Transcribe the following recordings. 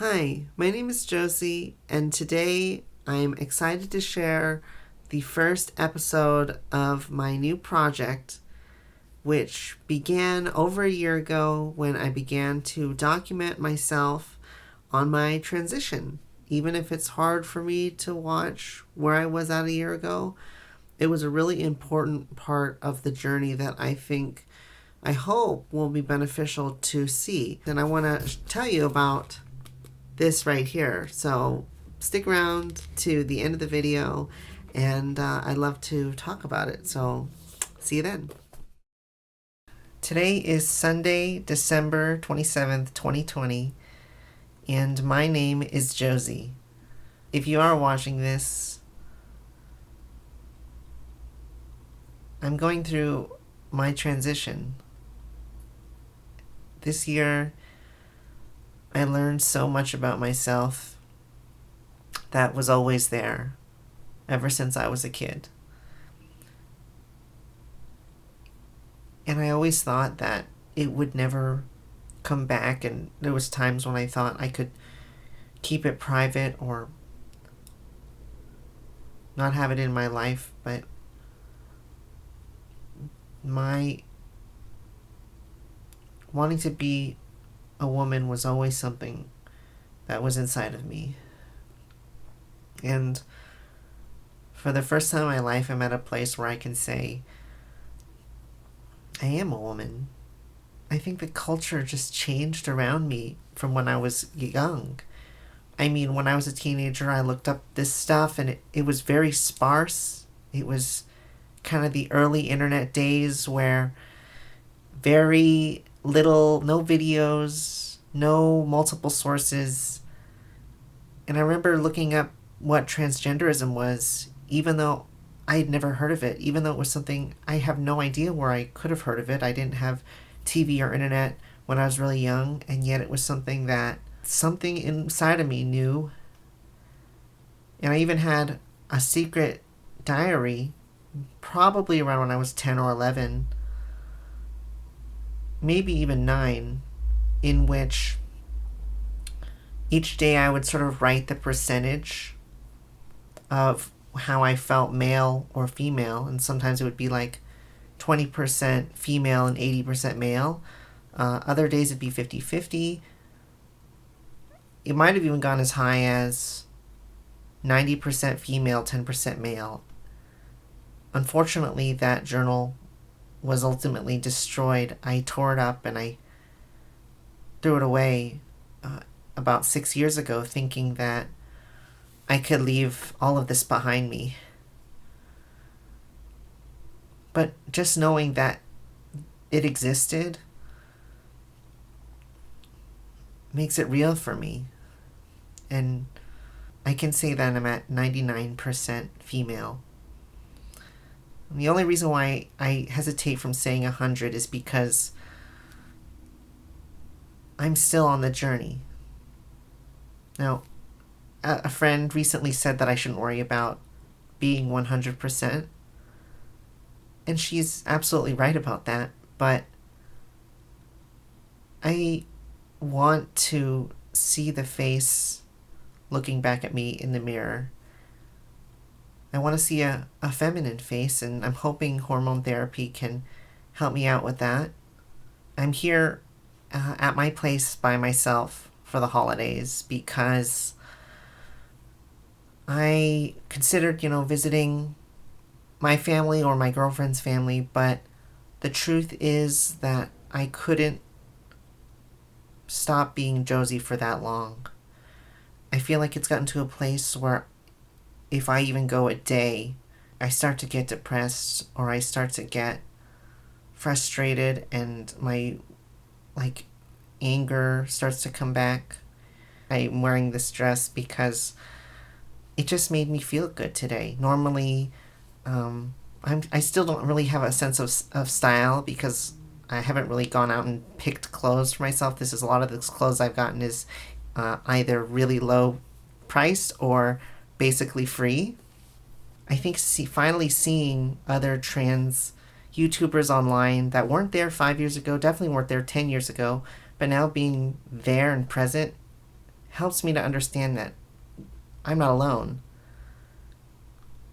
Hi, my name is Josie, and today I'm excited to share the first episode of my new project, which began over a year ago when I began to document myself on my transition. Even if it's hard for me to watch where I was at a year ago, it was a really important part of the journey that I hope will be beneficial to see. And I want to tell you about this right here. So stick around to the end of the video, and I'd love to talk about it. So see you then. Today is Sunday, December 27th, 2020, and my name is Josie. If you are watching this, I'm going through my transition. This year, I learned so much about myself that was always there ever since I was a kid. And I always thought that it would never come back, and there was times when I thought I could keep it private or not have it in my life, but my wanting to be a woman was always something that was inside of me. And for the first time in my life, I'm at a place where I can say, I am a woman. I think the culture just changed around me from when I was young. I mean, when I was a teenager, I looked up this stuff and it was very sparse. It was kind of the early internet days where very little, no videos, no multiple sources. And I remember looking up what transgenderism was, even though I had never heard of it, even though it was something I have no idea where I could have heard of it. I didn't have TV or internet when I was really young, and yet it was something that something inside of me knew. And I even had a secret diary, probably around when I was 10 or 11, maybe even 9, in which each day I would sort of write the percentage of how I felt, male or female, and sometimes it would be like 20% female and 80% male. Other days it'd be 50-50. It might have even gone as high as 90% female, 10% male. Unfortunately, that journal was ultimately destroyed. I tore it up and I threw it away about 6 years ago, thinking that I could leave all of this behind me. But just knowing that it existed makes it real for me. And I can say that I'm at 99% female. And the only reason why I hesitate from saying 100 is because I'm still on the journey. Now, a friend recently said that I shouldn't worry about being 100%. And she's absolutely right about that. But I want to see the face looking back at me in the mirror. I want to see a feminine face, and I'm hoping hormone therapy can help me out with that. I'm here at my place by myself for the holidays because I considered, visiting my family or my girlfriend's family, but the truth is that I couldn't stop being Josie for that long. I feel like it's gotten to a place where if I even go a day, I start to get depressed or I start to get frustrated and my anger starts to come back. I'm wearing this dress because it just made me feel good today. Normally, I still don't really have a sense of style because I haven't really gone out and picked clothes for myself. This is a lot of the clothes I've gotten is either really low priced or basically free. I think finally seeing other trans YouTubers online that weren't there 5 years ago, definitely weren't there 10 years ago, but now being there and present helps me to understand that I'm not alone.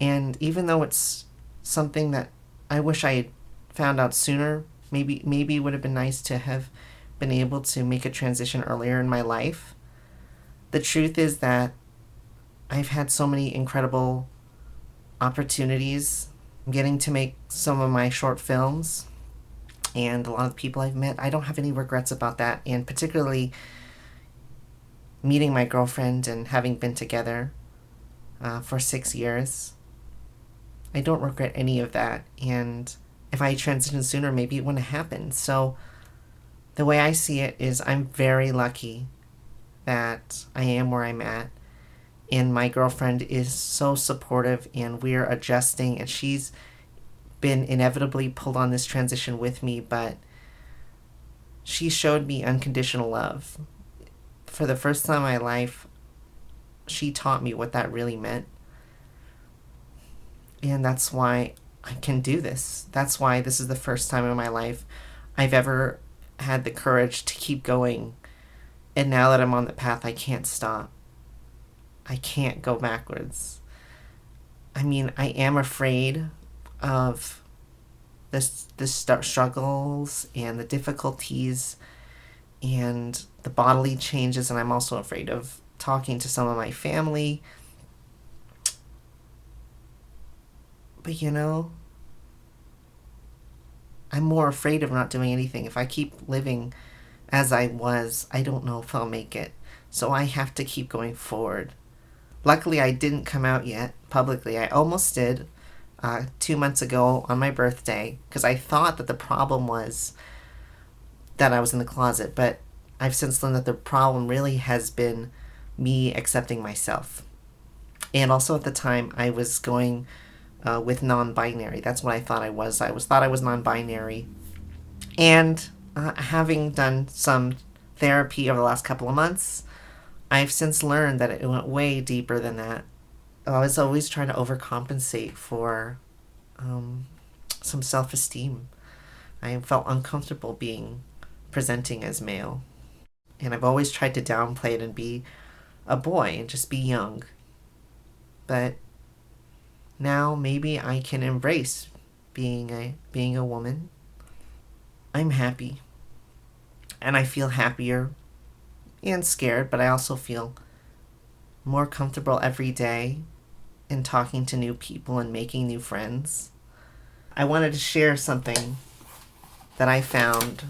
And even though it's something that I wish I had found out sooner, maybe it would have been nice to have been able to make a transition earlier in my life. The truth is that I've had so many incredible opportunities getting to make some of my short films, and a lot of the people I've met. I don't have any regrets about that, and particularly meeting my girlfriend and having been together for 6 years. I don't regret any of that, and if I transitioned sooner, maybe it wouldn't have happened. So the way I see it is I'm very lucky that I am where I'm at, and my girlfriend is so supportive, and we're adjusting, and she's been inevitably pulled on this transition with me, but she showed me unconditional love. For the first time in my life, she taught me what that really meant. And that's why I can do this. That's why this is the first time in my life I've ever had the courage to keep going. And now that I'm on the path, I can't stop. I can't go backwards. I mean, I am afraid of the struggles and the difficulties and the bodily changes, and I'm also afraid of talking to some of my family. But I'm more afraid of not doing anything. If I keep living as I was, I don't know if I'll make it. So I have to keep going forward. Luckily, I didn't come out yet publicly. I almost did 2 months ago on my birthday, because I thought that the problem was that I was in the closet, but I've since learned that the problem really has been me accepting myself. And also at the time, I was going with non-binary. That's what I thought I was. Thought I was non-binary. And having done some therapy over the last couple of months, I've since learned that it went way deeper than that. I was always trying to overcompensate for some self-esteem. I felt uncomfortable presenting as male. And I've always tried to downplay it and be a boy and just be young. But now maybe I can embrace being a woman. I'm happy. And I feel happier and scared, but I also feel more comfortable every day in talking to new people and making new friends. I wanted to share something that I found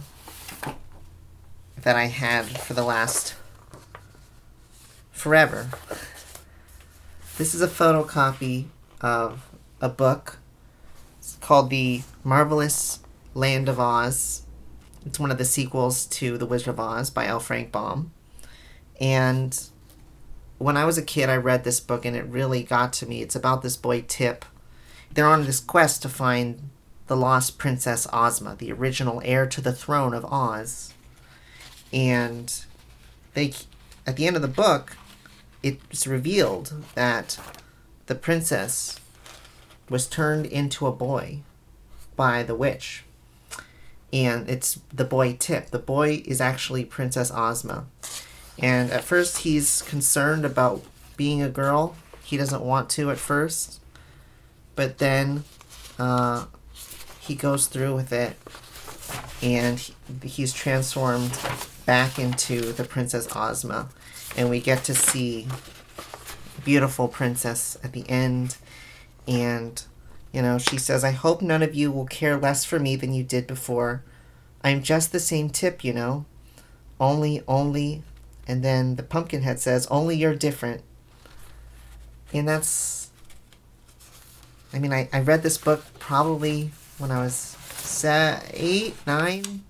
that I had for the last forever. This is a photocopy of a book. It's called The Marvelous Land of Oz. It's one of the sequels to The Wizard of Oz by L. Frank Baum. And when I was a kid, I read this book and it really got to me. It's about this boy, Tip. They're on this quest to find the lost Princess Ozma, the original heir to the throne of Oz. And at the end of the book, it's revealed that the princess was turned into a boy by the witch. And it's the boy Tip. The boy is actually Princess Ozma. And at first he's concerned about being a girl. He doesn't want to at first. But then he goes through with it. And he's transformed back into the Princess Ozma. And we get to see beautiful princess at the end. And, she says, I hope none of you will care less for me than you did before. I'm just the same Tip, Only, and then the Pumpkinhead says, only you're different. And that's, I read this book probably when I was 8, 9,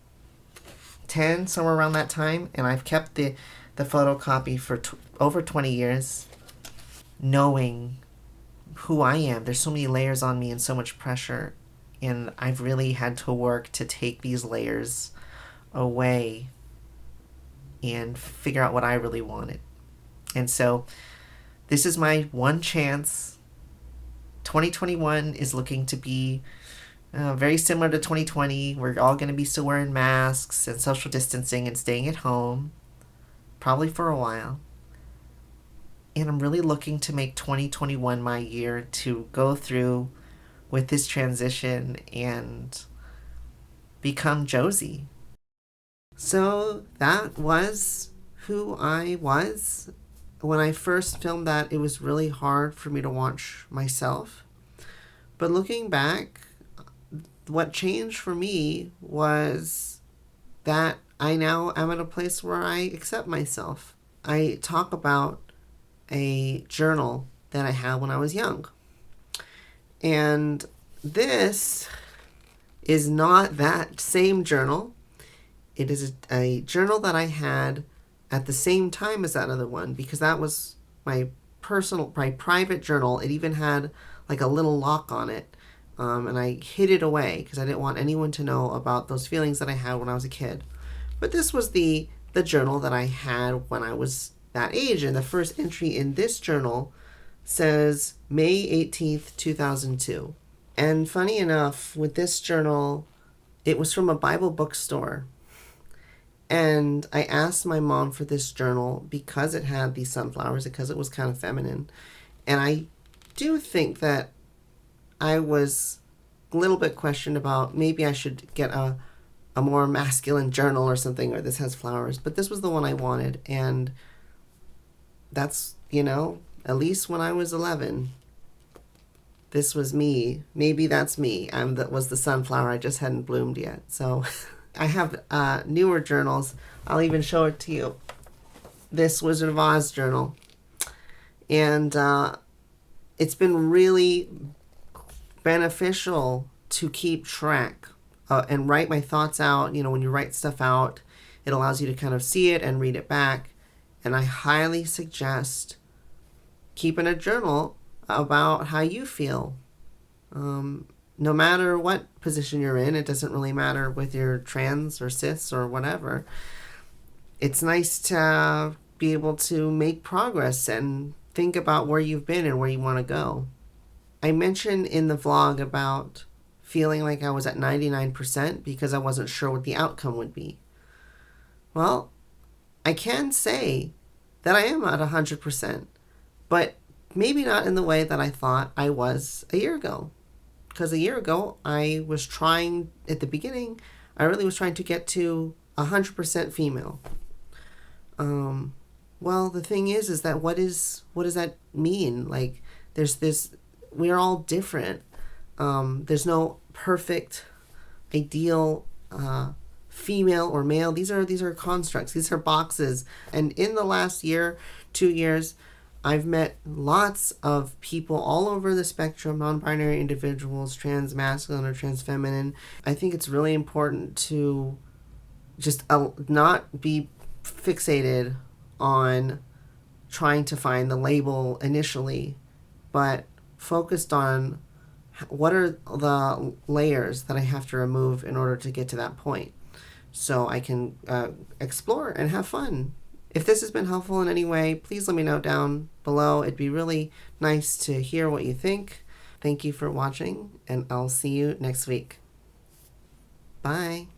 10, somewhere around that time. And I've kept the photocopy for over 20 years, knowing who I am. There's so many layers on me and so much pressure. And I've really had to work to take these layers away and figure out what I really wanted. And so this is my one chance. 2021 is looking to be very similar to 2020. We're all going to be still wearing masks and social distancing and staying at home, probably for a while. And I'm really looking to make 2021 my year to go through with this transition and become Josie. So that was who I was. When I first filmed that, it was really hard for me to watch myself. But looking back, what changed for me was that I now am at a place where I accept myself. I talk about a journal that I had when I was young. And this is not that same journal. It is a journal that I had at the same time as that other one, because that was my private journal. It even had like a little lock on it. And I hid it away because I didn't want anyone to know about those feelings that I had when I was a kid. But this was the journal that I had when I was that age. And the first entry in this journal says May 18th, 2002. And funny enough, with this journal, it was from a Bible bookstore. And I asked my mom for this journal because it had these sunflowers, because it was kind of feminine. And I do think that I was a little bit questioned about maybe I should get a more masculine journal or something where this has flowers. But this was the one I wanted. And that's, at least when I was 11, this was me. Maybe that's me. That was the sunflower. I just hadn't bloomed yet. So I have newer journals. I'll even show it to you. This Wizard of Oz journal. And it's been really beneficial to keep track and write my thoughts out. When you write stuff out, it allows you to kind of see it and read it back. And I highly suggest keeping a journal about how you feel. No matter what position you're in, it doesn't really matter with your trans or cis or whatever. It's nice to be able to make progress and think about where you've been and where you want to go. I mentioned in the vlog about feeling like I was at 99% because I wasn't sure what the outcome would be. Well, I can say that I am at 100%, but maybe not in the way that I thought I was a year ago. Because a year ago, I was trying, at the beginning, I really was trying to get to 100% female. Well, the thing is that what does that mean? Like, there's this, we're all different. There's no perfect, ideal female or male. These are constructs. These are boxes. And in the last year, 2 years, I've met lots of people all over the spectrum, non-binary individuals, trans masculine or trans feminine. I think it's really important to just not be fixated on trying to find the label initially, but focused on what are the layers that I have to remove in order to get to that point so I can explore and have fun. If this has been helpful in any way, please let me know down below. It'd be really nice to hear what you think. Thank you for watching, and I'll see you next week. Bye.